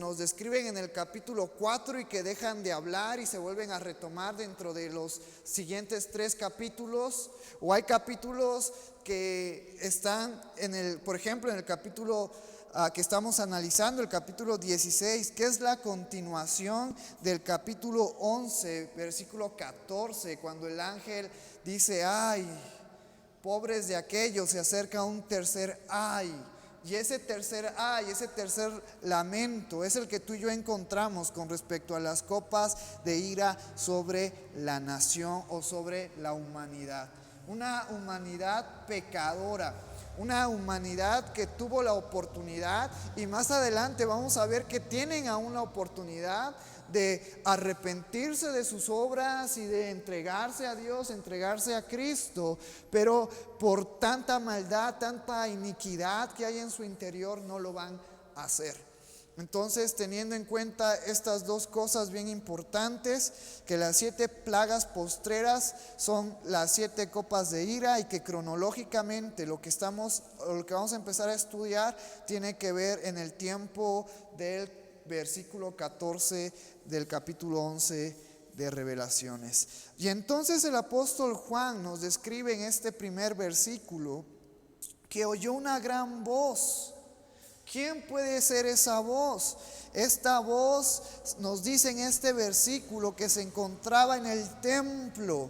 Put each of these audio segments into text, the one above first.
nos describen en el capítulo 4 y que dejan de hablar y se vuelven a retomar dentro de los siguientes 3 capítulos. O hay capítulos que están por ejemplo, en el capítulo que estamos analizando, el capítulo 16, que es la continuación del capítulo 11, versículo 14, cuando el ángel dice: ay, pobres de aquellos, se acerca un tercer ay. Y ese tercer ay, ese tercer lamento es el que tú y yo encontramos con respecto a las copas de ira sobre la nación o sobre la humanidad. Una humanidad pecadora, una humanidad que tuvo la oportunidad, y más adelante vamos a ver que tienen aún la oportunidad de arrepentirse de sus obras y de entregarse a Dios, entregarse a Cristo, pero por tanta maldad, tanta iniquidad que hay en su interior, no lo van a hacer. Entonces, teniendo en cuenta estas dos cosas bien importantes, que las 7 plagas postreras son las 7 copas de ira, y que cronológicamente lo que vamos a empezar a estudiar tiene que ver en el tiempo del versículo 14 del capítulo 11 de Revelaciones. Y entonces el apóstol Juan nos describe en este primer versículo que oyó una gran voz. ¿Quién puede ser esa voz? Esta voz nos dice en este versículo que se encontraba en el templo.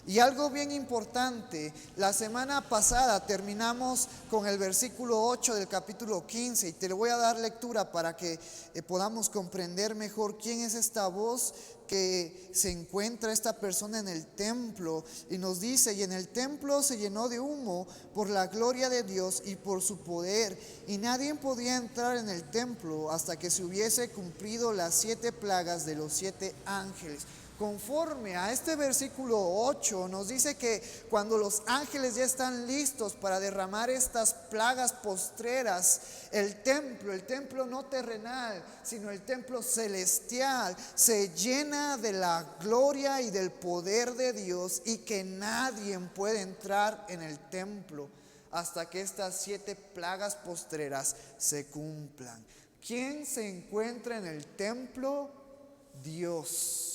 Y algo bien importante, la semana pasada terminamos con el versículo 8 del capítulo 15, y te le voy a dar lectura para que podamos comprender mejor quién es esta voz que se encuentra esta persona en el templo. Y nos dice: y en el templo se llenó de humo por la gloria de Dios y por su poder, y nadie podía entrar en el templo hasta que se hubiese cumplido las 7 plagas de los 7 ángeles. Conforme a este versículo 8 nos dice que cuando los ángeles ya están listos para derramar estas plagas postreras, el templo no terrenal, sino el templo celestial, se llena de la gloria y del poder de Dios, y que nadie puede entrar en el templo hasta que estas 7 plagas postreras se cumplan. ¿Quién se encuentra en el templo? Dios.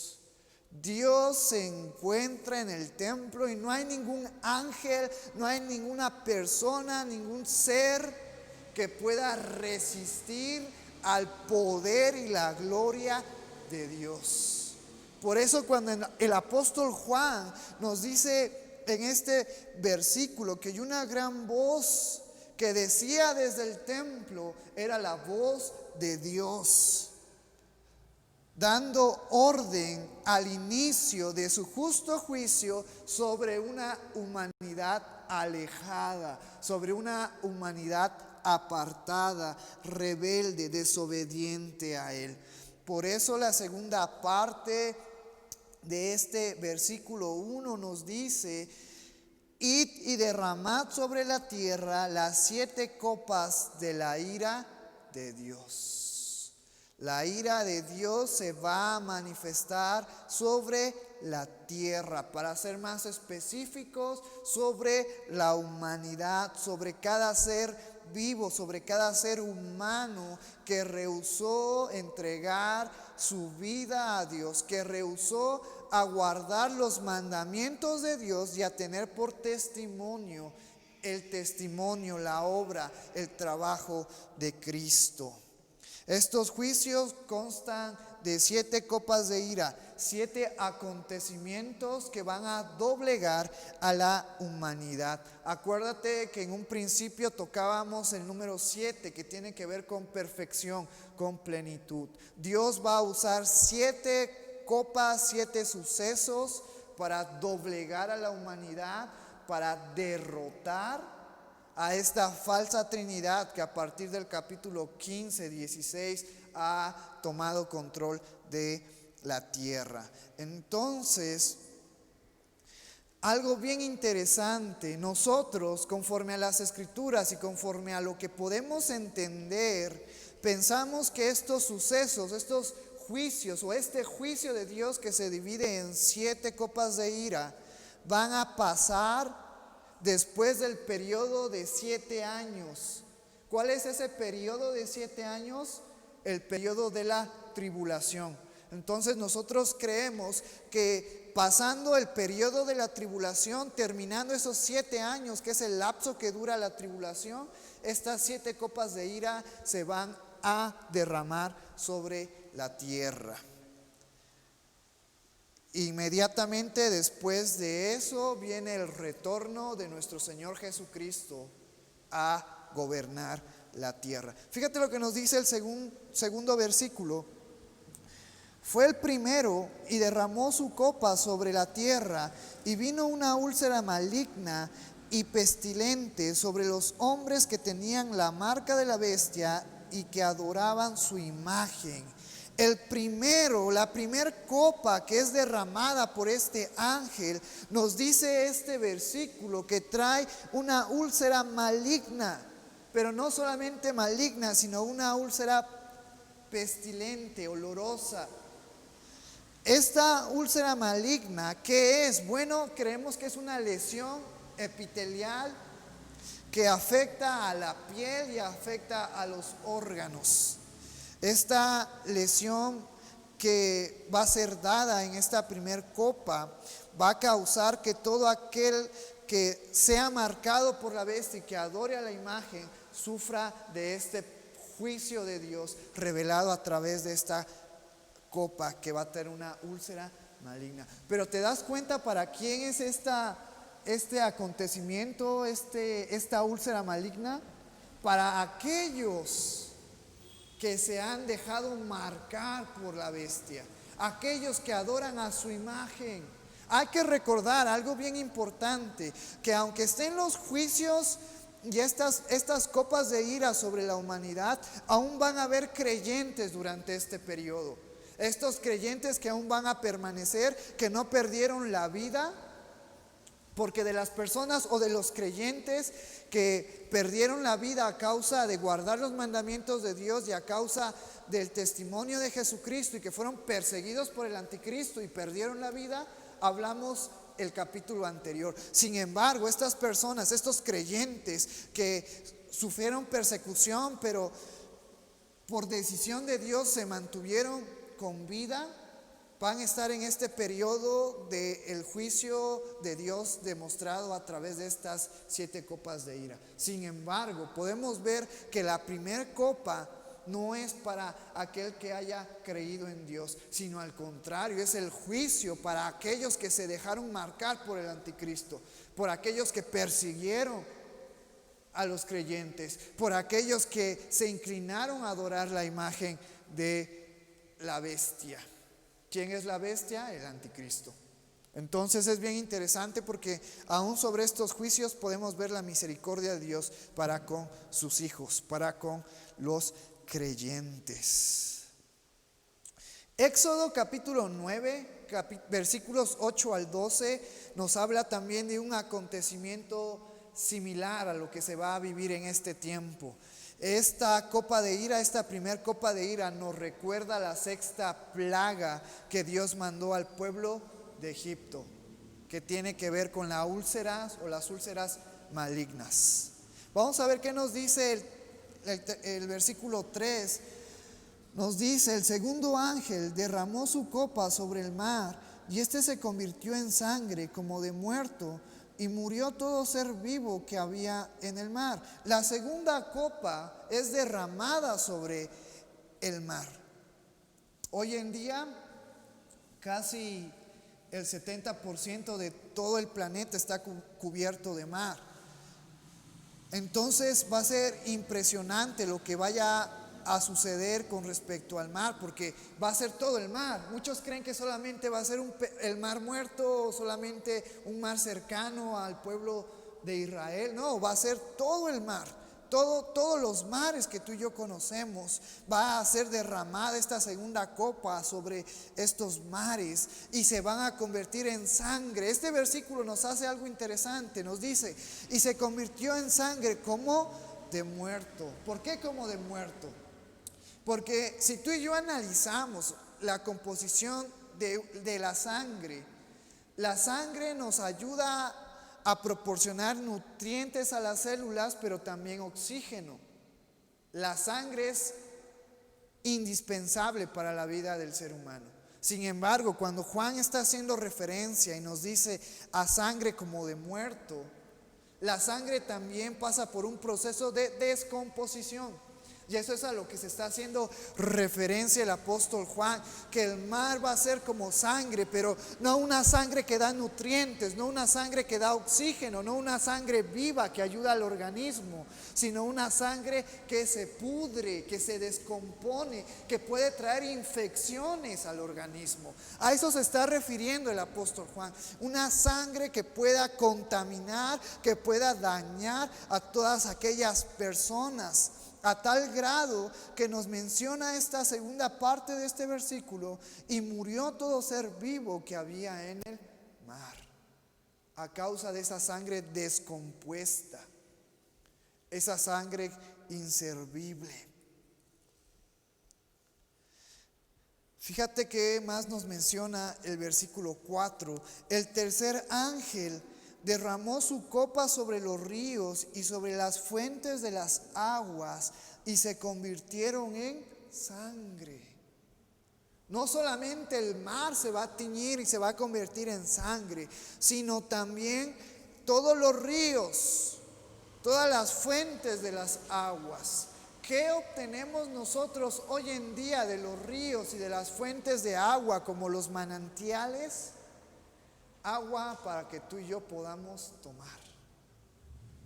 Dios se encuentra en el templo, y no hay ningún ángel, no hay ninguna persona, ningún ser que pueda resistir al poder y la gloria de Dios. Por eso cuando el apóstol Juan nos dice en este versículo que hay una gran voz que decía desde el templo, era la voz de Dios, dando orden al inicio de su justo juicio sobre una humanidad alejada, sobre una humanidad apartada, rebelde, desobediente a Él. Por eso la segunda parte de este versículo 1 nos dice: id y derramad sobre la tierra las 7 copas de la ira de Dios. La ira de Dios se va a manifestar sobre la tierra, para ser más específicos, sobre la humanidad, sobre cada ser vivo, sobre cada ser humano que rehusó entregar su vida a Dios, que rehusó a guardar los mandamientos de Dios y a tener por testimonio el testimonio, la obra, el trabajo de Cristo. Estos juicios constan de 7 copas de ira, 7 acontecimientos que van a doblegar a la humanidad. Acuérdate que en un principio tocábamos el número 7, que tiene que ver con perfección, con plenitud. Dios va a usar 7 copas, 7 sucesos para doblegar a la humanidad, para derrotar a esta falsa trinidad que a partir del capítulo 15, 16 ha tomado control de la tierra. Entonces, algo bien interesante, nosotros conforme a las Escrituras y conforme a lo que podemos entender, pensamos que estos sucesos, estos juicios o este juicio de Dios que se divide en 7 copas de ira, van a pasar después del periodo de 7 años. ¿Cuál es ese periodo de 7 años? el periodo de la tribulación. Entonces nosotros creemos que pasando el periodo de la tribulación, terminando esos 7 años, que es el lapso que dura la tribulación, estas 7 copas de ira se van a derramar sobre la tierra. Inmediatamente después de eso viene el retorno de nuestro Señor Jesucristo a gobernar la tierra. Fíjate lo que nos dice el segundo versículo. Fue el primero y derramó su copa sobre la tierra, y vino una úlcera maligna y pestilente sobre los hombres que tenían la marca de la bestia y que adoraban su imagen. La primer copa que es derramada por este ángel, nos dice este versículo que trae una úlcera maligna, pero no solamente maligna, sino una úlcera pestilente, olorosa. Esta úlcera maligna, ¿qué es? Bueno, creemos que es una lesión epitelial que afecta a la piel y afecta a los órganos. Esta lesión que va a ser dada en esta primer copa va a causar que todo aquel que sea marcado por la bestia y que adore a la imagen sufra de este juicio de Dios revelado a través de esta copa que va a tener una úlcera maligna. Pero te das cuenta para quién es este acontecimiento, esta úlcera maligna. Para aquellos que se han dejado marcar por la bestia, aquellos que adoran a su imagen. Hay que recordar algo bien importante, que aunque estén los juicios y estas copas de ira sobre la humanidad, aún van a haber creyentes durante este periodo. Estos creyentes que aún van a permanecer, que no perdieron la vida, porque de las personas o de los creyentes que perdieron la vida a causa de guardar los mandamientos de Dios y a causa del testimonio de Jesucristo y que fueron perseguidos por el anticristo y perdieron la vida, hablamos el capítulo anterior. Sin embargo, estas personas, estos creyentes que sufrieron persecución, pero por decisión de Dios se mantuvieron con vida, van a estar en este periodo del juicio de Dios demostrado a través de estas 7 copas de ira. Sin embargo, podemos ver que la primera copa no es para aquel que haya creído en Dios, sino al contrario, es el juicio para aquellos que se dejaron marcar por el anticristo, por aquellos que persiguieron a los creyentes, por aquellos que se inclinaron a adorar la imagen de la bestia. ¿Quién es la bestia? El anticristo. Entonces es bien interesante porque aún sobre estos juicios podemos ver la misericordia de Dios para con sus hijos, para con los creyentes. Éxodo capítulo 9, versículos 8 al 12 nos habla también de un acontecimiento similar a lo que se va a vivir en este tiempo. Esta copa de ira, esta primer copa de ira nos recuerda la 6ª plaga que Dios mandó al pueblo de Egipto, que tiene que ver con las úlceras o las úlceras malignas. Vamos a ver qué nos dice el versículo 3. Nos dice: el segundo ángel derramó su copa sobre el mar, y este se convirtió en sangre como de muerto, y murió todo ser vivo que había en el mar. La segunda copa es derramada sobre el mar. Hoy en día casi el 70% de todo el planeta está cubierto de mar. Entonces va a ser impresionante lo que vaya a suceder con respecto al mar, porque va a ser todo el mar. Muchos creen que solamente va a ser el mar muerto o solamente un mar cercano al pueblo de Israel. No, va a ser todo el mar, todos los mares que tú y yo conocemos. Va a ser derramada esta segunda copa sobre estos mares y se van a convertir en sangre. Este versículo nos hace algo interesante, nos dice: y se convirtió en sangre como de muerto. ¿Por qué como de muerto? Porque si tú y yo analizamos la composición de la sangre nos ayuda a proporcionar nutrientes a las células, pero también oxígeno. La sangre es indispensable para la vida del ser humano. Sin embargo, cuando Juan está haciendo referencia y nos dice a sangre como de muerto, la sangre también pasa por un proceso de descomposición. Y eso es a lo que se está haciendo referencia el apóstol Juan, que el mar va a ser como sangre, pero no una sangre que da nutrientes, no una sangre que da oxígeno, no una sangre viva que ayuda al organismo, sino una sangre que se pudre, que se descompone, que puede traer infecciones al organismo. A eso se está refiriendo el apóstol Juan, una sangre que pueda contaminar, que pueda dañar a todas aquellas personas. A tal grado que nos menciona esta segunda parte de este versículo: y murió todo ser vivo que había en el mar, a causa de esa sangre descompuesta, esa sangre inservible. Fíjate que más nos menciona el versículo 4. El tercer ángel derramó su copa sobre los ríos y sobre las fuentes de las aguas, y se convirtieron en sangre. No solamente el mar se va a teñir y se va a convertir en sangre, sino también todos los ríos, todas las fuentes de las aguas. ¿Qué obtenemos nosotros hoy en día de los ríos y de las fuentes de agua, como los manantiales? Agua para que tú y yo podamos tomar,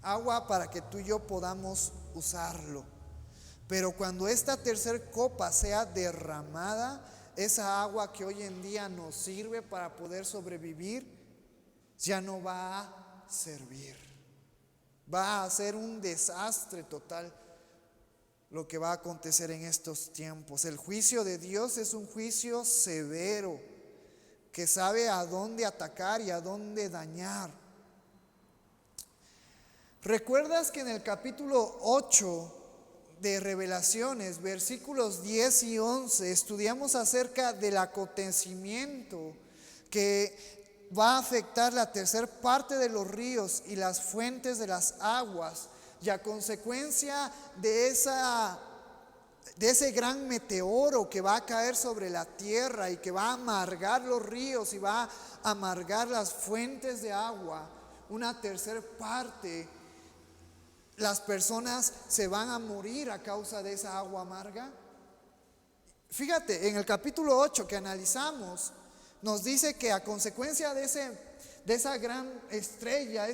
agua para que tú y yo podamos usarlo. Pero cuando esta tercer copa sea derramada, esa agua que hoy en día nos sirve para poder sobrevivir, ya no va a servir. Va a ser un desastre total lo que va a acontecer en estos tiempos. El juicio de Dios es un juicio severo, que sabe a dónde atacar y a dónde dañar. ¿Recuerdas que en el capítulo 8 de Revelaciones, versículos 10 y 11, estudiamos acerca del acontecimiento que va a afectar la tercera parte de los ríos y las fuentes de las aguas, y a consecuencia de ese gran meteoro que va a caer sobre la tierra y que va a amargar los ríos y va a amargar las fuentes de agua, una tercera parte, las personas se van a morir a causa de esa agua amarga. Fíjate, en el capítulo 8 que analizamos, nos dice que a consecuencia de esa gran estrella,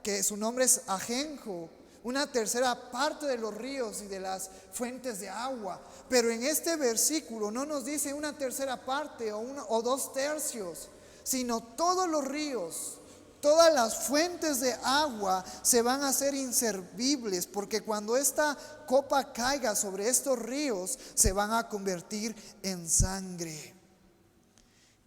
que su nombre es Ajenjo, una tercera parte de los ríos y de las fuentes de agua. Pero en este versículo no nos dice una tercera parte o 2/3, sino todos los ríos, todas las fuentes de agua se van a hacer inservibles, porque cuando esta copa caiga sobre estos ríos, se van a convertir en sangre.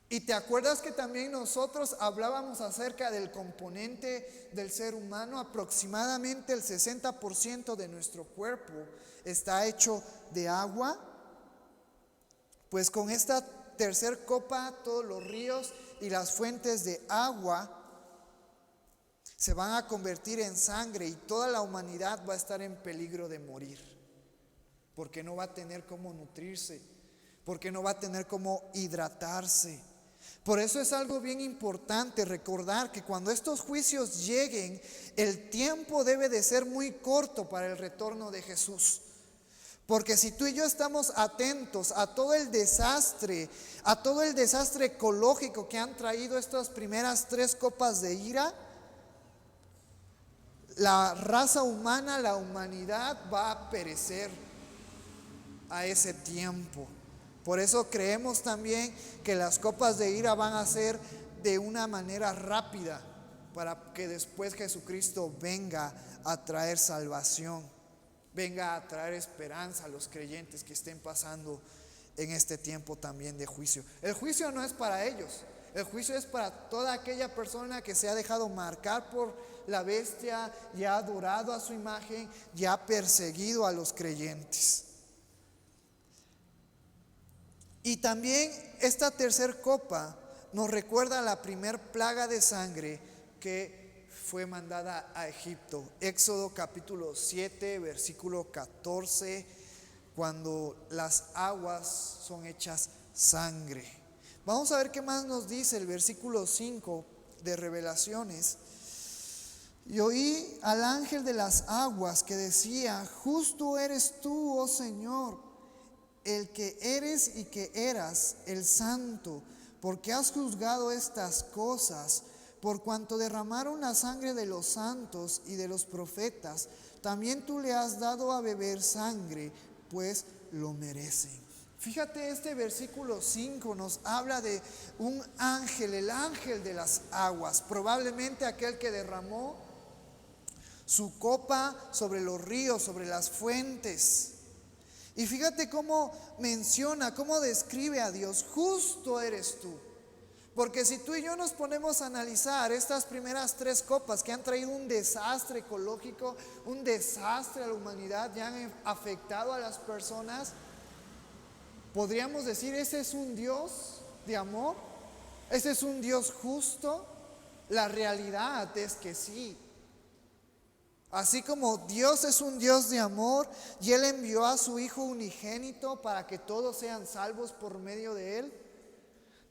Y te acuerdas que también nosotros hablábamos acerca del componente del ser humano. Aproximadamente el 60% de nuestro cuerpo está hecho de agua. Pues con esta tercer copa, todos los ríos y las fuentes de agua se van a convertir en sangre, y toda la humanidad va a estar en peligro de morir, porque no va a tener cómo nutrirse, porque no va a tener cómo hidratarse. Por eso es algo bien importante recordar que cuando estos juicios lleguen, el tiempo debe de ser muy corto para el retorno de Jesús. Porque si tú y yo estamos atentos a todo el desastre ecológico que han traído estas primeras 3 copas de ira, la raza humana, la humanidad va a perecer a ese tiempo. Por eso creemos también que las copas de ira van a ser de una manera rápida, para que después Jesucristo venga a traer salvación, venga a traer esperanza a los creyentes que estén pasando en este tiempo también de juicio. El juicio no es para ellos, el juicio es para toda aquella persona que se ha dejado marcar por la bestia y ha adorado a su imagen y ha perseguido a los creyentes. Y también esta tercer copa nos recuerda la primer plaga de sangre que fue mandada a Egipto. Éxodo capítulo 7, versículo 14, cuando las aguas son hechas sangre. Vamos a ver qué más nos dice el versículo 5 de Revelaciones. Y oí al ángel de las aguas que decía: justo eres tú, oh Señor, el que eres y que eras, el santo, porque has juzgado estas cosas, por cuanto derramaron la sangre de los santos y de los profetas. También tú le has dado a beber sangre, pues lo merecen. Fíjate, este versículo 5 nos habla de un ángel, el ángel de las aguas, probablemente aquel que derramó su copa sobre los ríos, sobre las fuentes. Y fíjate cómo menciona, cómo describe a Dios: justo eres tú. Porque si tú y yo nos ponemos a analizar estas primeras 3 copas que han traído un desastre ecológico, un desastre a la humanidad, ya han afectado a las personas, podríamos decir: ¿ese es un Dios de amor? ¿Ese es un Dios justo? La realidad es que sí. Así como Dios es un Dios de amor y Él envió a su Hijo unigénito para que todos sean salvos por medio de Él,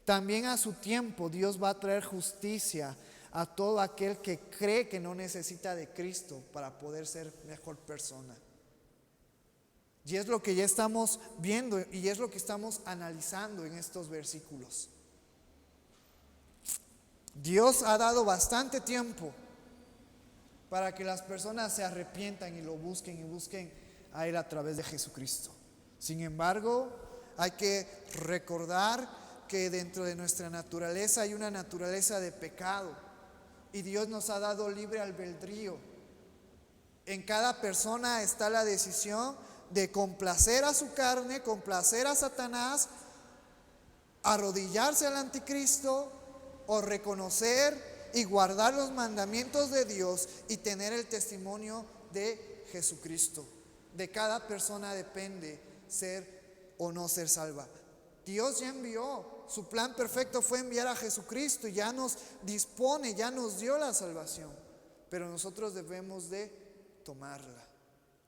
también a su tiempo Dios va a traer justicia a todo aquel que cree que no necesita de Cristo para poder ser mejor persona. Y es lo que ya estamos viendo y es lo que estamos analizando en estos versículos. Dios ha dado bastante tiempo para que las personas se arrepientan y lo busquen, y busquen a Él a través de Jesucristo. Sin embargo, hay que recordar que dentro de nuestra naturaleza hay una naturaleza de pecado, y Dios nos ha dado libre albedrío. En cada persona está la decisión de complacer a su carne, complacer a Satanás, arrodillarse al anticristo, o reconocer y guardar los mandamientos de Dios y tener el testimonio de Jesucristo. De cada persona depende ser o no ser salva. Dios ya envió, su plan perfecto fue enviar a Jesucristo y ya nos dispone, ya nos dio la salvación, pero nosotros debemos de tomarla.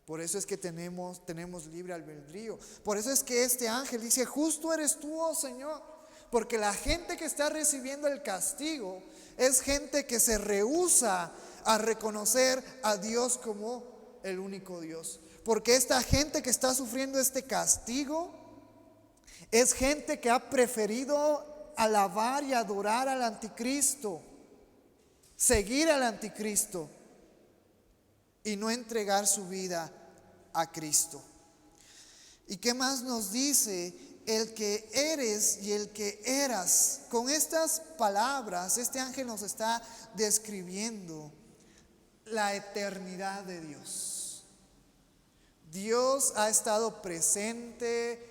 Por eso es que tenemos libre albedrío. Por eso es que este ángel dice: justo eres tú, oh Señor. Porque la gente que está recibiendo el castigo es gente que se rehúsa a reconocer a Dios como el único Dios. Porque esta gente que está sufriendo este castigo es gente que ha preferido alabar y adorar al anticristo, seguir al anticristo y no entregar su vida a Cristo. ¿Y qué más nos dice? El que eres y el que eras. Con estas palabras, este ángel nos está describiendo la eternidad de Dios. Dios ha estado presente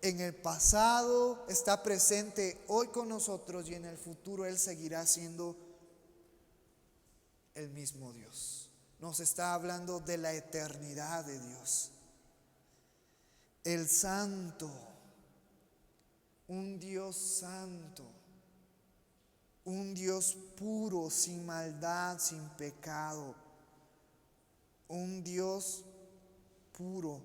en el pasado, está presente hoy con nosotros, y en el futuro Él seguirá siendo el mismo Dios. Nos está hablando de la eternidad de Dios. El santo, un Dios santo, un Dios puro, sin maldad, sin pecado, un Dios puro,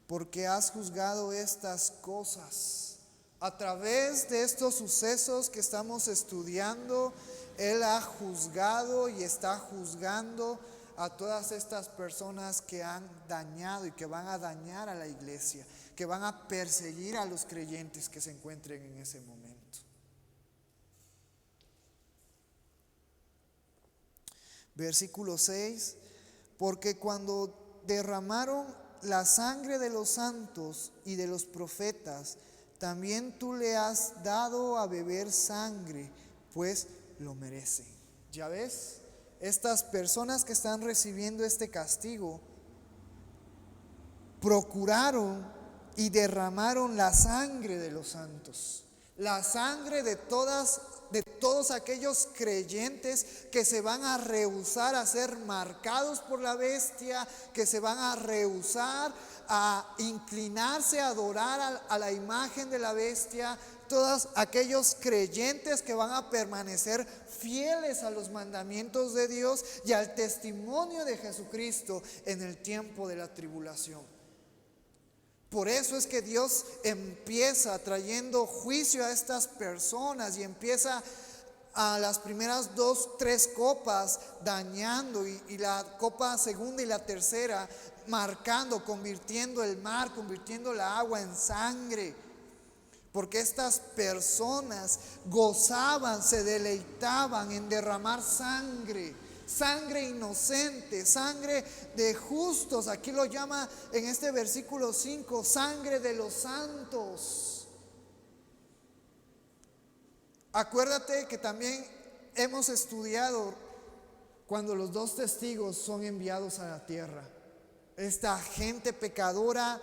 porque has juzgado estas cosas. A través de estos sucesos que estamos estudiando, Él ha juzgado y está juzgando a todas estas personas que han dañado y que van a dañar a la iglesia, que van a perseguir a los creyentes que se encuentren en ese momento. Versículo 6: porque cuando derramaron la sangre de los santos y de los profetas, también tú le has dado a beber sangre, pues lo merecen. ¿Ya ves? Estas personas que están recibiendo este castigo procuraron y derramaron la sangre de los santos, la sangre de todos aquellos creyentes que se van a rehusar a ser marcados por la bestia, que se van a rehusar a inclinarse a adorar a la imagen de la bestia. Todos aquellos creyentes que van a permanecer fieles a los mandamientos de Dios y al testimonio de Jesucristo en el tiempo de la tribulación. Por eso es que Dios empieza trayendo juicio a estas personas y empieza a las primeras 2, 3 copas dañando y la copa segunda y la tercera marcando, convirtiendo el mar, convirtiendo la agua en sangre. Porque estas personas gozaban, se deleitaban en derramar sangre. Sangre inocente, sangre de justos. Aquí lo llama en este versículo 5, sangre de los santos. Acuérdate que también hemos estudiado cuando los 2 testigos son enviados a la tierra. Esta gente pecadora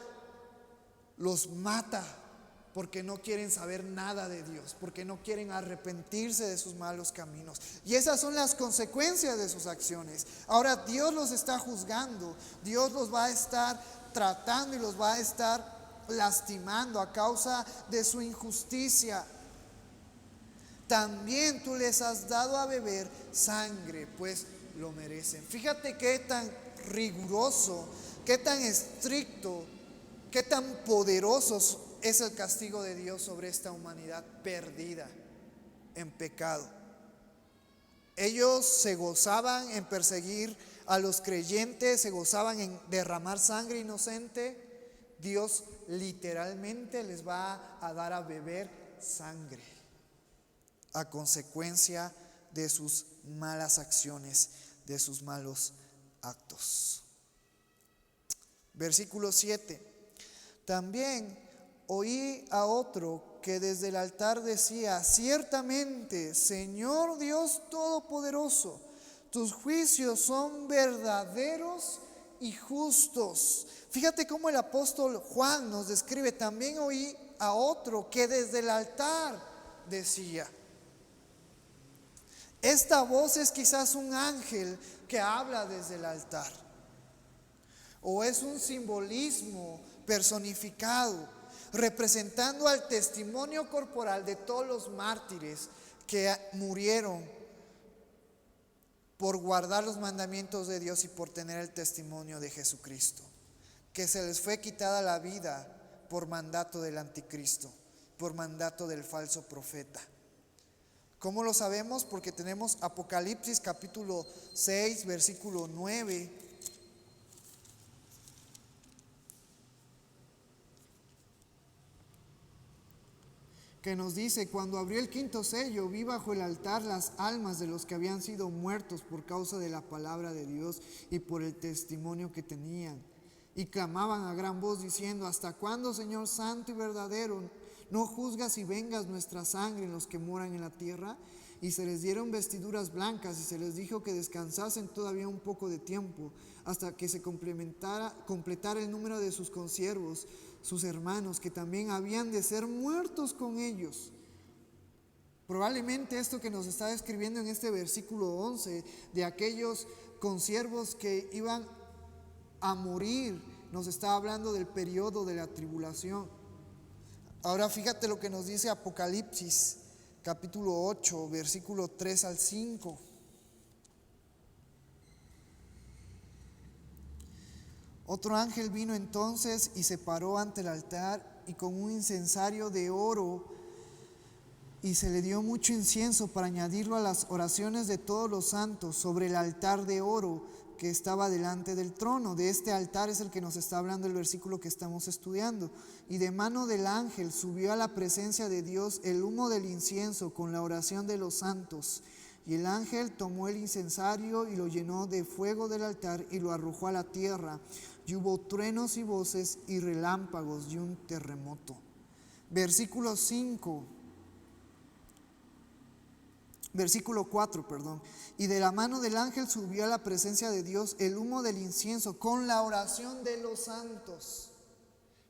los mata porque no quieren saber nada de Dios, porque no quieren arrepentirse de sus malos caminos. Y esas son las consecuencias de sus acciones. Ahora Dios los está juzgando, Dios los va a estar tratando y los va a estar lastimando a causa de su injusticia. También tú les has dado a beber sangre, pues lo merecen. Fíjate qué tan riguroso, qué tan estricto, qué tan poderosos es el castigo de Dios sobre esta humanidad perdida en pecado. Ellos se gozaban en perseguir a los creyentes, se gozaban en derramar sangre inocente. Dios literalmente les va a dar a beber sangre a consecuencia de sus malas acciones, de sus malos actos. Versículo 7. También oí a otro que desde el altar decía: ciertamente, Señor Dios Todopoderoso, tus juicios son verdaderos y justos. Fíjate cómo el apóstol Juan nos describe. También oí a otro que desde el altar decía. Esta voz es quizás un ángel que habla desde el altar, o es un simbolismo personificado, representando al testimonio corporal de todos los mártires que murieron por guardar los mandamientos de Dios y por tener el testimonio de Jesucristo, que se les fue quitada la vida por mandato del anticristo, por mandato del falso profeta. ¿Cómo lo sabemos? Porque tenemos Apocalipsis capítulo 6, versículo 9. Que nos dice: cuando abrió el quinto sello, vi bajo el altar las almas de los que habían sido muertos por causa de la palabra de Dios y por el testimonio que tenían. Y clamaban a gran voz diciendo: ¿hasta cuándo, Señor santo y verdadero, no juzgas y vengas nuestra sangre en los que moran en la tierra? Y se les dieron vestiduras blancas y se les dijo que descansasen todavía un poco de tiempo, hasta que se completara el número de sus consiervos, sus hermanos, que también habían de ser muertos con ellos. Probablemente esto que nos está describiendo en este versículo 11, de aquellos consiervos que iban a morir, nos está hablando del periodo de la tribulación. Ahora fíjate lo que nos dice Apocalipsis capítulo 8, versículo 3 al 5. Otro ángel vino entonces y se paró ante el altar, y con un incensario de oro, y se le dio mucho incienso para añadirlo a las oraciones de todos los santos sobre el altar de oro que estaba delante del trono. De este altar es el que nos está hablando el versículo que estamos estudiando. Y de mano del ángel subió a la presencia de Dios el humo del incienso con la oración de los santos. Y el ángel tomó el incensario y lo llenó de fuego del altar y lo arrojó a la tierra. Y hubo truenos y voces y relámpagos y un terremoto. Versículo 4, y de la mano del ángel subió a la presencia de Dios el humo del incienso con la oración de los santos.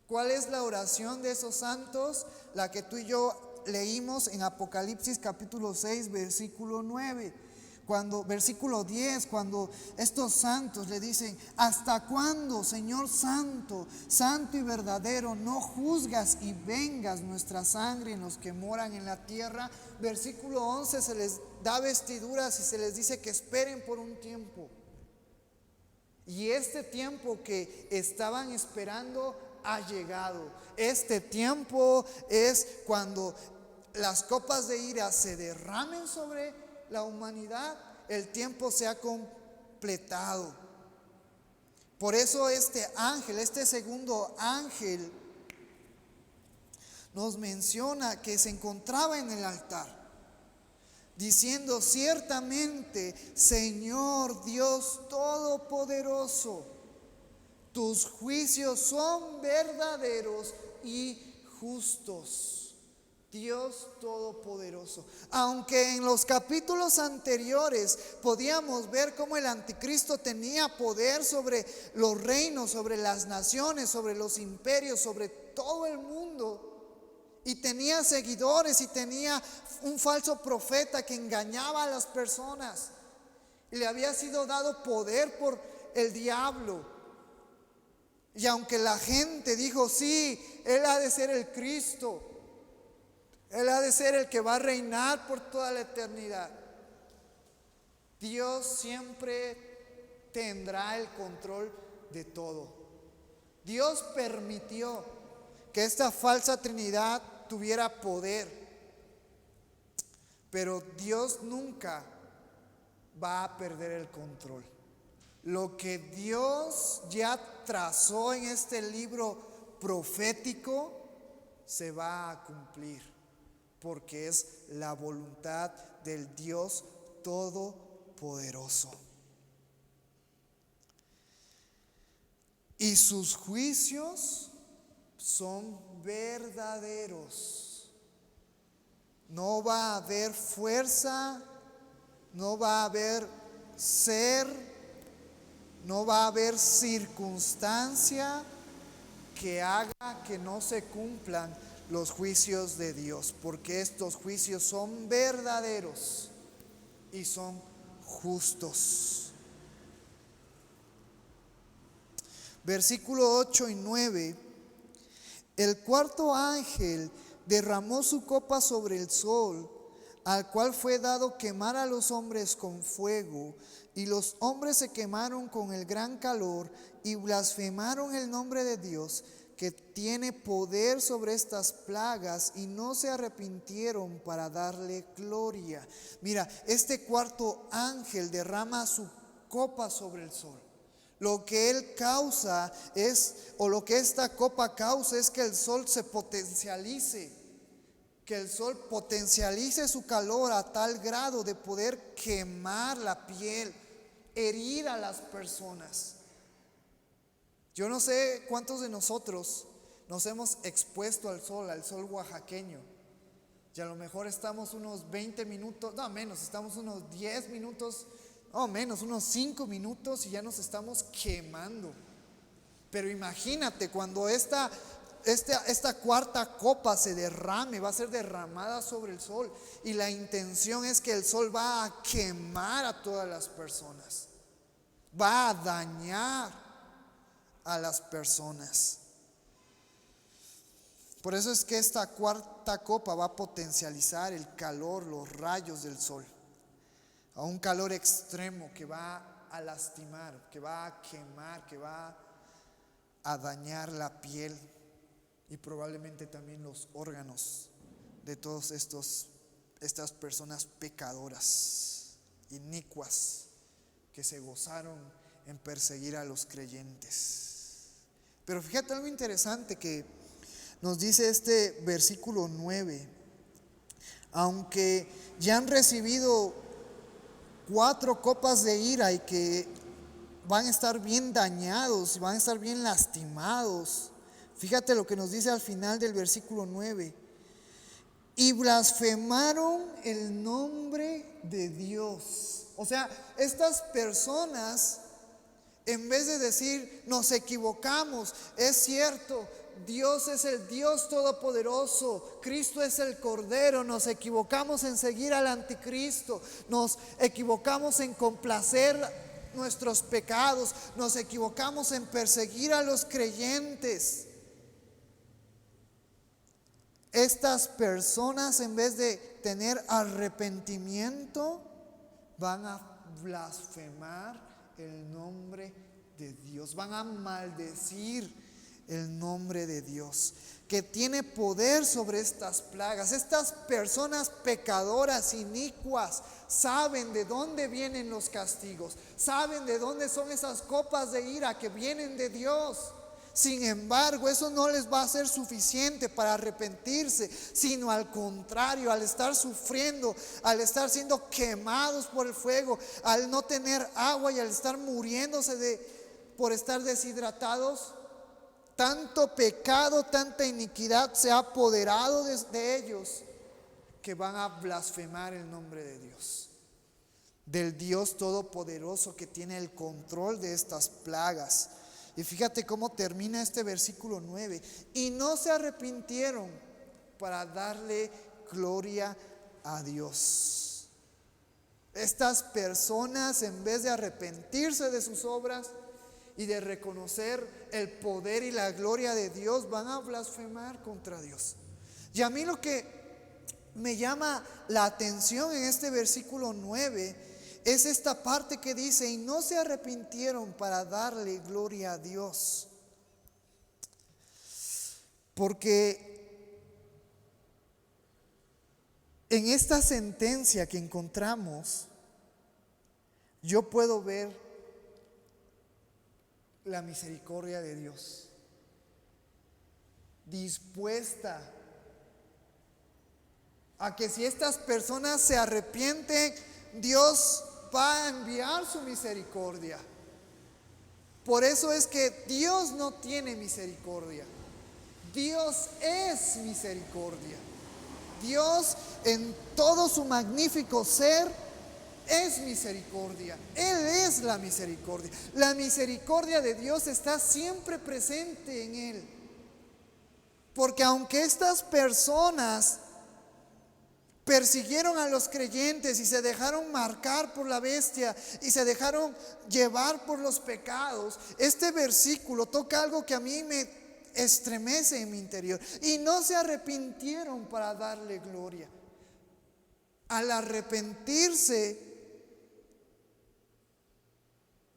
¿Cuál es la oración de esos santos? La que tú y yo leímos en Apocalipsis capítulo 6, versículo 9. Versículo 10, cuando estos santos le dicen: ¿hasta cuándo, Señor santo, santo y verdadero, no juzgas y vengas nuestra sangre en los que moran en la tierra? Versículo 11, se les da vestiduras y se les dice que esperen por un tiempo. Y este tiempo que estaban esperando ha llegado. Este tiempo es cuando las copas de ira se derramen sobre la humanidad. El tiempo se ha completado. Por eso este ángel, este segundo ángel, nos menciona que se encontraba en el altar, diciendo: ciertamente, Señor Dios Todopoderoso, tus juicios son verdaderos y justos. Dios Todopoderoso. Aunque en los capítulos anteriores podíamos ver cómo el anticristo tenía poder sobre los reinos, sobre las naciones, sobre los imperios, sobre todo el mundo, y tenía seguidores y tenía un falso profeta que engañaba a las personas, y le había sido dado poder por el diablo. Y aunque la gente dijo: sí, él ha de ser el Cristo, él ha de ser el que va a reinar por toda la eternidad, Dios siempre tendrá el control de todo. Dios permitió que esta falsa Trinidad tuviera poder, pero Dios nunca va a perder el control. Lo que Dios ya trazó en este libro profético se va a cumplir, porque es la voluntad del Dios Todopoderoso. Y sus juicios son verdaderos. No va a haber fuerza, no va a haber ser, no va a haber circunstancia que haga que no se cumplan los juicios de Dios, porque estos juicios son verdaderos y son justos. Versículo 8 y 9. El cuarto ángel derramó su copa sobre el sol, al cual fue dado quemar a los hombres con fuego, y los hombres se quemaron con el gran calor y blasfemaron el nombre de Dios, que tiene poder sobre estas plagas, y no se arrepintieron para darle gloria. Mira, este cuarto ángel derrama su copa sobre el sol. Lo que él causa es, o lo que esta copa causa, es que el sol se potencialice, que el sol potencialice su calor a tal grado de poder quemar la piel, herir a las personas. Yo no sé cuántos de nosotros nos hemos expuesto al sol oaxaqueño, y a lo mejor estamos unos 20 minutos, no menos, estamos unos 10 minutos, o menos, unos 5 minutos, y ya nos estamos quemando. Pero imagínate cuando esta cuarta copa se derrame, va a ser derramada sobre el sol, y la intención es que el sol va a quemar a todas las personas, va a dañar a las personas. Por eso es que esta cuarta copa va a potencializar el calor, los rayos del sol, a un calor extremo que va a lastimar, que va a quemar, que va a dañar la piel y probablemente también los órganos de todas estas personas pecadoras, inicuas, que se gozaron en perseguir a los creyentes. Pero fíjate algo interesante que nos dice este versículo 9. Aunque ya han recibido 4 copas de ira y que van a estar bien dañados, van a estar bien lastimados, fíjate lo que nos dice al final del versículo 9. Y blasfemaron el nombre de Dios. O sea, estas personas, en vez de decir nos equivocamos, es cierto, Dios es el Dios Todopoderoso, Cristo es el Cordero, nos equivocamos en seguir al anticristo, nos equivocamos en complacer nuestros pecados, nos equivocamos en perseguir a los creyentes. Estas personas, en vez de tener arrepentimiento, van a blasfemar el nombre de Dios, van a maldecir el nombre de Dios, que tiene poder sobre estas plagas. Estas personas pecadoras, inicuas, saben de dónde vienen los castigos, saben de dónde son esas copas de ira que vienen de Dios. Sin embargo, eso no les va a ser suficiente para arrepentirse, sino al contrario, al estar sufriendo, al estar siendo quemados por el fuego, al no tener agua y al estar muriéndose por estar deshidratados, tanto pecado, tanta iniquidad se ha apoderado de ellos, que van a blasfemar el nombre de Dios, del Dios todopoderoso que tiene el control de estas plagas. Y fíjate cómo termina este versículo 9. Y no se arrepintieron para darle gloria a Dios. Estas personas, en vez de arrepentirse de sus obras y de reconocer el poder y la gloria de Dios, van a blasfemar contra Dios. Y a mí lo que me llama la atención en este versículo 9 es esta parte que dice: y no se arrepintieron para darle gloria a Dios. Porque en esta sentencia que encontramos, yo puedo ver la misericordia de Dios, dispuesta a que si estas personas se arrepienten, Dios va a enviar su misericordia. Por eso es que Dios no tiene misericordia. Dios es misericordia. Dios en todo su magnífico ser es misericordia. Él es la misericordia. La misericordia de Dios está siempre presente en Él. Porque aunque estas personas persiguieron a los creyentes y se dejaron marcar por la bestia y se dejaron llevar por los pecados, este versículo toca algo que a mí me estremece en mi interior. Y no se arrepintieron para darle gloria. Al arrepentirse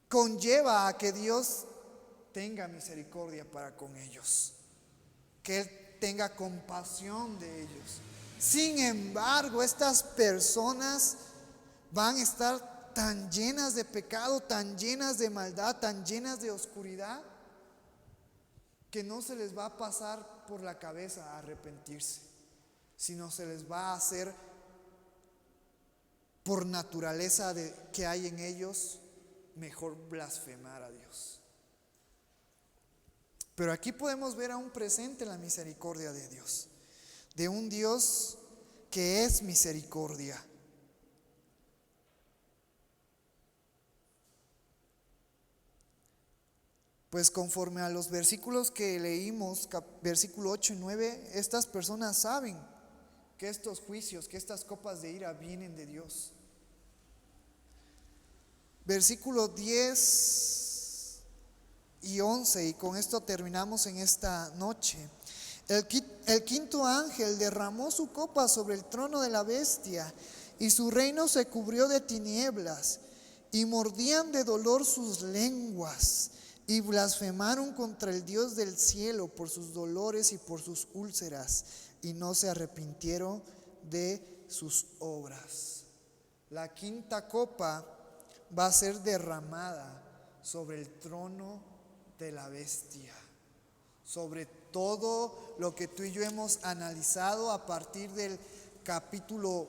conlleva a que Dios tenga misericordia para con ellos, que Él tenga compasión de ellos. Sin embargo, estas personas van a estar tan llenas de pecado, tan llenas de maldad, tan llenas de oscuridad, que no se les va a pasar por la cabeza arrepentirse, sino se les va a hacer por naturaleza que hay en ellos mejor blasfemar a Dios. Pero aquí podemos ver aún presente la misericordia de Dios, de un Dios que es misericordia. Pues conforme a los versículos que leímos, versículo 8 y 9, estas personas saben que estos juicios, que estas copas de ira vienen de Dios. Versículo 10 y 11, y con esto terminamos en esta noche. El quinto ángel derramó su copa sobre el trono de la bestia, y su reino se cubrió de tinieblas, y mordían de dolor sus lenguas, y blasfemaron contra el Dios del cielo por sus dolores y por sus úlceras, y no se arrepintieron de sus obras. La quinta copa va a ser derramada sobre el trono de la bestia, sobre todo lo que tú y yo hemos analizado a partir del capítulo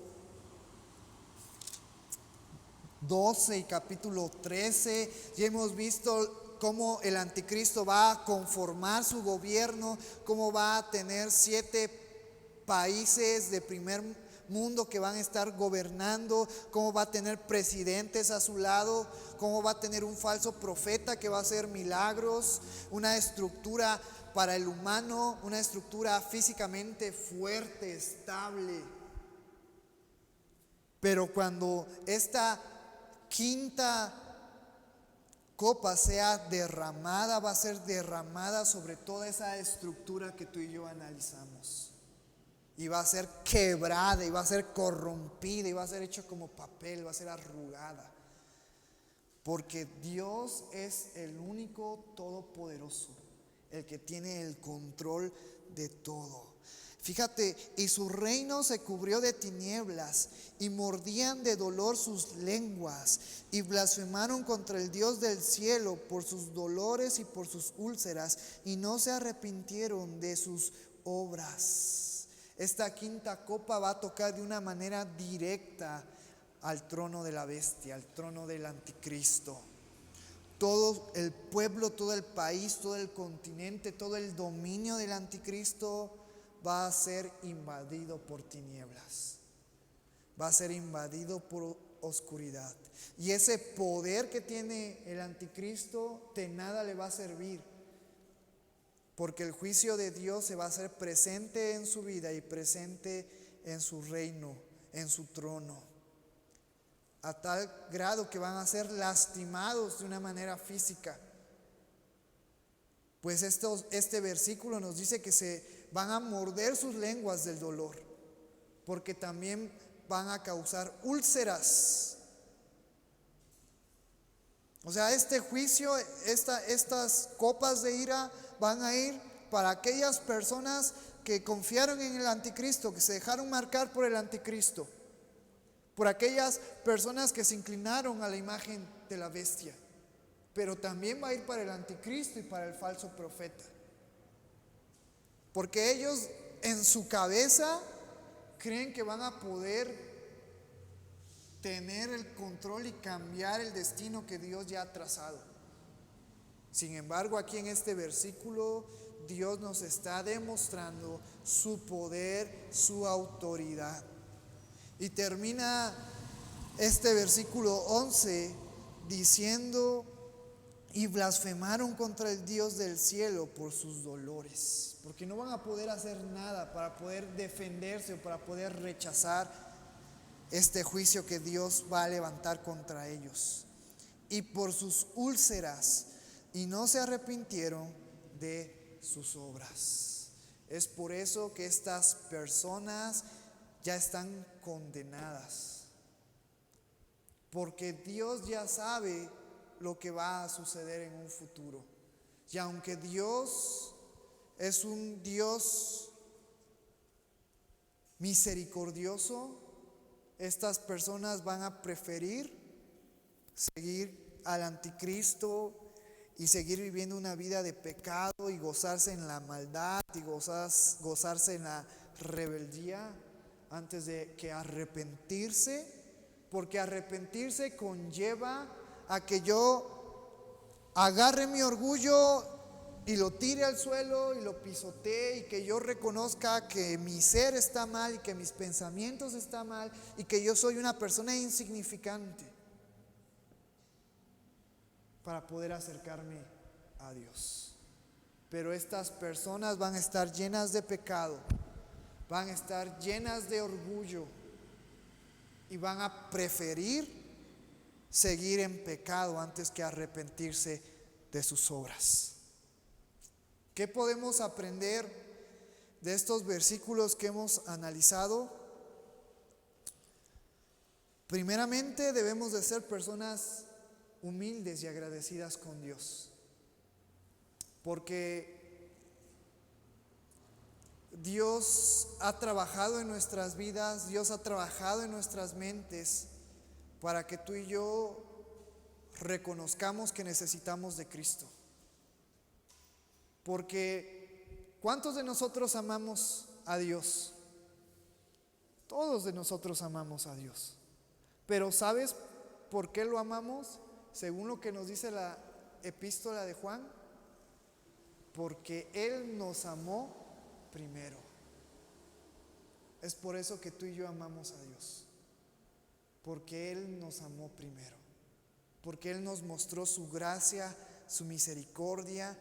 12 y capítulo 13. Ya hemos visto cómo el anticristo va a conformar su gobierno, cómo va a tener 7 países de primer mundo que van a estar gobernando, cómo va a tener presidentes a su lado, cómo va a tener un falso profeta que va a hacer milagros, una estructura para el humano, una estructura físicamente fuerte, estable. Pero cuando esta quinta copa sea derramada, va a ser derramada sobre toda esa estructura que tú y yo analizamos. Y va a ser quebrada, y va a ser corrompida, y va a ser hecha como papel, va a ser arrugada. Porque Dios es el único todopoderoso, el que tiene el control de todo. Fíjate, y su reino se cubrió de tinieblas, y mordían de dolor sus lenguas, y blasfemaron contra el Dios del cielo por sus dolores y por sus úlceras, y no se arrepintieron de sus obras. Esta quinta copa va a tocar de una manera directa al trono de la bestia, al trono del anticristo. Todo el pueblo, todo el país, todo el continente, todo el dominio del anticristo va a ser invadido por tinieblas, va a ser invadido por oscuridad. Y ese poder que tiene el anticristo de nada le va a servir, porque el juicio de Dios se va a hacer presente en su vida y presente en su reino, en su trono, a tal grado que van a ser lastimados de una manera física. Pues este versículo nos dice que se van a morder sus lenguas del dolor, porque también van a causar úlceras. O sea, este juicio, estas copas de ira van a ir para aquellas personas que confiaron en el anticristo, que se dejaron marcar por el anticristo, por aquellas personas que se inclinaron a la imagen de la bestia. Pero también va a ir para el anticristo y para el falso profeta, porque ellos en su cabeza creen que van a poder tener el control y cambiar el destino que Dios ya ha trazado. Sin embargo, aquí en este versículo Dios nos está demostrando su poder, su autoridad. Y termina este versículo 11 diciendo: y blasfemaron contra el Dios del cielo por sus dolores. Porque no van a poder hacer nada para poder defenderse o para poder rechazar este juicio que Dios va a levantar contra ellos. Y por sus úlceras, y no se arrepintieron de sus obras. Es por eso que estas personas ya están condenadas, porque Dios ya sabe lo que va a suceder en un futuro. Y aunque Dios es un Dios misericordioso, estas personas van a preferir seguir al anticristo y seguir viviendo una vida de pecado y gozarse en la maldad y gozarse en la rebeldía antes de que arrepentirse, porque arrepentirse conlleva a que yo agarre mi orgullo y lo tire al suelo y lo pisotee, y que yo reconozca que mi ser está mal y que mis pensamientos están mal y que yo soy una persona insignificante para poder acercarme a Dios. Pero estas personas van a estar llenas de pecado, van a estar llenas de orgullo y van a preferir seguir en pecado antes que arrepentirse de sus obras. ¿Qué podemos aprender de estos versículos que hemos analizado? Primeramente, debemos de ser personas humildes y agradecidas con Dios, porque Dios ha trabajado en nuestras vidas, Dios ha trabajado en nuestras mentes para que tú y yo reconozcamos que necesitamos de Cristo. Porque ¿cuántos de nosotros amamos a Dios? Todos de nosotros amamos a Dios. Pero ¿sabes por qué lo amamos? Según lo que nos dice la epístola de Juan, porque Él nos amó primero. Es por eso que tú y yo amamos a Dios, porque Él nos amó primero, porque Él nos mostró su gracia, su misericordia.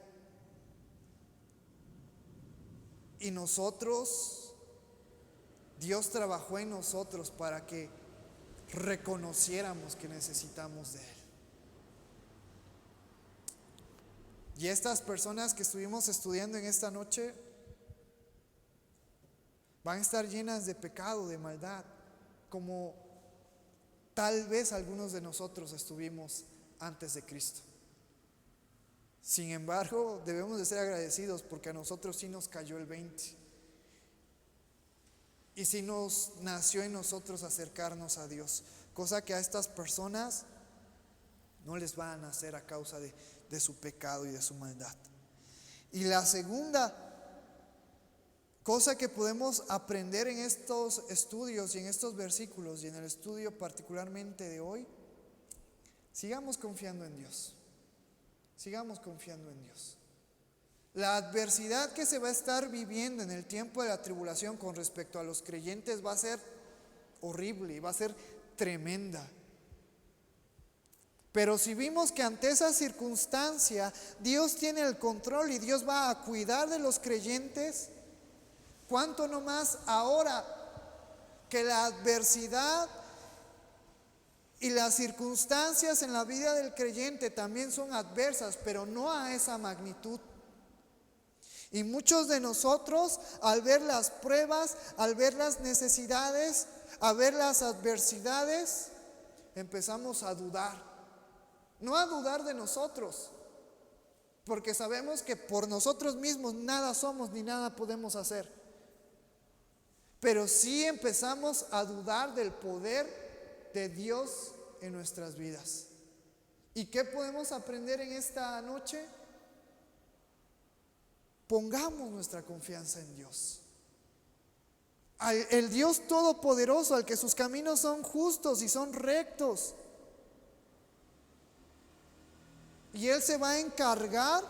Y nosotros, Dios trabajó en nosotros para que reconociéramos que necesitamos de Él. Y estas personas que estuvimos estudiando en esta noche van a estar llenas de pecado, de maldad, como tal vez algunos de nosotros estuvimos antes de Cristo. Sin embargo, debemos de ser agradecidos porque a nosotros sí nos cayó el 20. Y sí nos nació en nosotros acercarnos a Dios, cosa que a estas personas no les va a nacer a causa de su pecado y de su maldad. Y la segunda cosa que podemos aprender en estos estudios y en estos versículos y en el estudio particularmente de hoy, sigamos confiando en Dios. Sigamos confiando en Dios. La adversidad que se va a estar viviendo en el tiempo de la tribulación con respecto a los creyentes va a ser horrible y va a ser tremenda. Pero si vimos que ante esa circunstancia Dios tiene el control y Dios va a cuidar de los creyentes, ¿cuánto no más ahora que la adversidad y las circunstancias en la vida del creyente también son adversas, pero no a esa magnitud? Y muchos de nosotros, al ver las pruebas, al ver las necesidades, al ver las adversidades, empezamos a dudar. No a dudar de nosotros, porque sabemos que por nosotros mismos nada somos ni nada podemos hacer. Pero sí empezamos a dudar del poder de Dios en nuestras vidas. ¿Y qué podemos aprender en esta noche? Pongamos nuestra confianza en Dios. El Dios todopoderoso, al que sus caminos son justos y son rectos. Y Él se va a encargar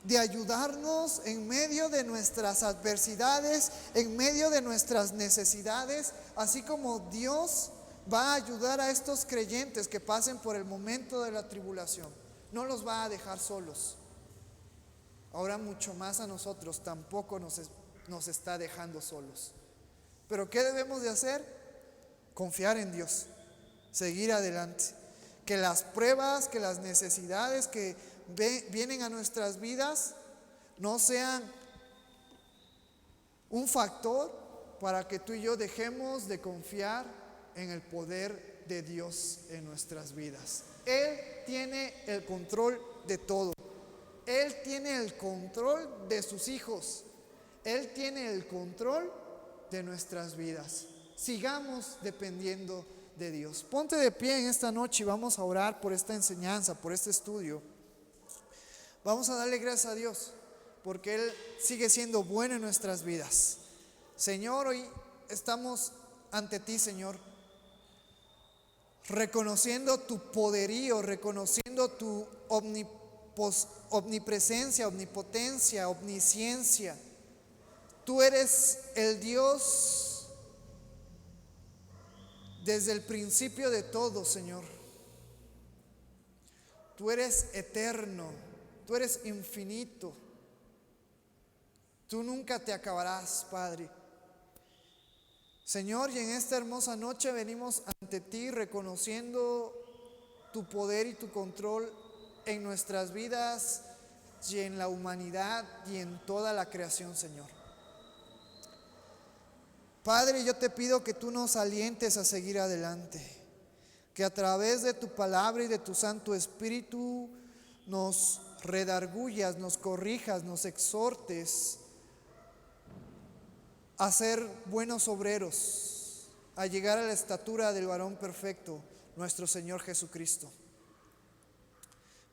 de ayudarnos en medio de nuestras adversidades, en medio de nuestras necesidades, así como Dios va a ayudar a estos creyentes que pasen por el momento de la tribulación. No los va a dejar solos. Ahora mucho más a nosotros tampoco nos está dejando solos. Pero ¿qué debemos de hacer? Confiar en Dios, seguir adelante. Que las pruebas, que las necesidades que vienen a nuestras vidas no sean un factor para que tú y yo dejemos de confiar en el poder de Dios en nuestras vidas. Él tiene el control de todo. Él tiene el control de sus hijos. Él tiene el control de nuestras vidas. Sigamos dependiendo de Dios. Ponte de pie en esta noche y vamos a orar por esta enseñanza, por este estudio. Vamos a darle gracias a Dios porque Él sigue siendo bueno en nuestras vidas. Señor, hoy estamos ante ti, Señor, reconociendo tu poderío, reconociendo tu omnipresencia, omnipotencia, omnisciencia. Tú eres el Dios desde el principio de todo, Señor. Tú eres eterno, tú eres infinito. Tú nunca te acabarás, Padre. Señor, y en esta hermosa noche venimos ante ti reconociendo tu poder y tu control en nuestras vidas y en la humanidad y en toda la creación, Señor. Padre, yo te pido que tú nos alientes a seguir adelante, que a través de tu palabra y de tu Santo Espíritu nos redargullas, nos corrijas, nos exhortes a ser buenos obreros, a llegar a la estatura del varón perfecto, nuestro Señor Jesucristo.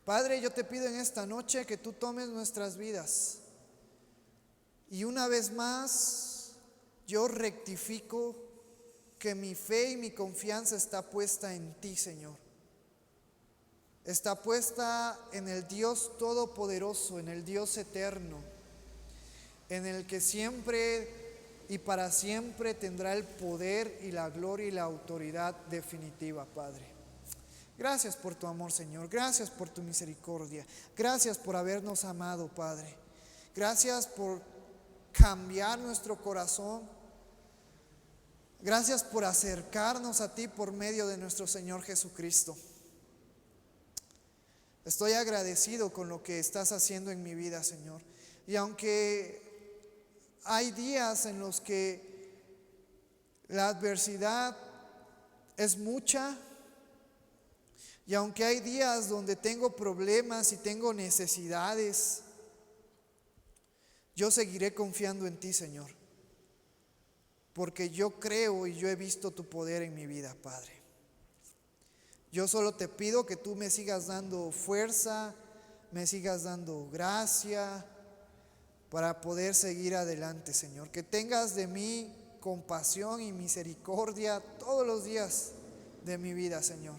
Padre, yo te pido en esta noche que tú tomes nuestras vidas y una vez más yo rectifico que mi fe y mi confianza está puesta en ti, Señor. Está puesta en el Dios todopoderoso, en el Dios eterno, en el que siempre y para siempre tendrá el poder y la gloria y la autoridad definitiva, Padre. Gracias por tu amor, Señor. Gracias por tu misericordia. Gracias por habernos amado, Padre. Gracias por cambiar nuestro corazón. Gracias por acercarnos a ti por medio de nuestro Señor Jesucristo. Estoy agradecido con lo que estás haciendo en mi vida, Señor. Y aunque hay días en los que la adversidad es mucha, Y aunque hay días donde tengo problemas y tengo necesidades, yo seguiré confiando en ti, Señor, porque yo creo y yo he visto tu poder en mi vida, Padre. Yo solo te pido que tú me sigas dando fuerza, me sigas dando gracia para poder seguir adelante, Señor. Que tengas de mí compasión y misericordia todos los días de mi vida, Señor.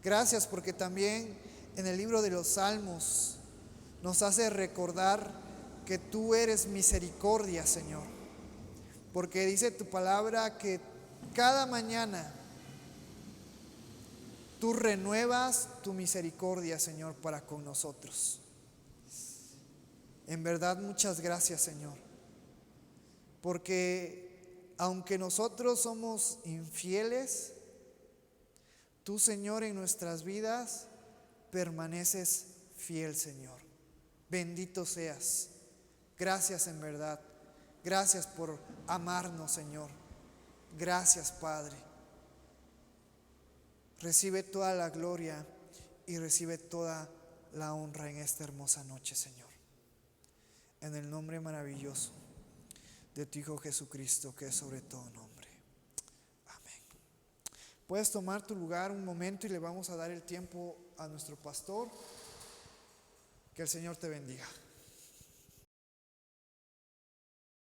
Gracias porque también en el libro de los Salmos nos hace recordar que tú eres misericordia, Señor. Porque dice tu palabra que cada mañana tú renuevas tu misericordia, Señor, para con nosotros. En verdad, muchas gracias, Señor. Porque aunque nosotros somos infieles, tú, Señor, en nuestras vidas permaneces fiel, Señor. Bendito seas. Gracias en verdad. Gracias por amarnos, Señor. Gracias, Padre. Recibe toda la gloria y recibe toda la honra en esta hermosa noche, Señor. En el nombre maravilloso de tu Hijo Jesucristo, que es sobre todo nombre. Amén. Puedes tomar tu lugar un momento y le vamos a dar el tiempo a nuestro pastor. Que el Señor te bendiga.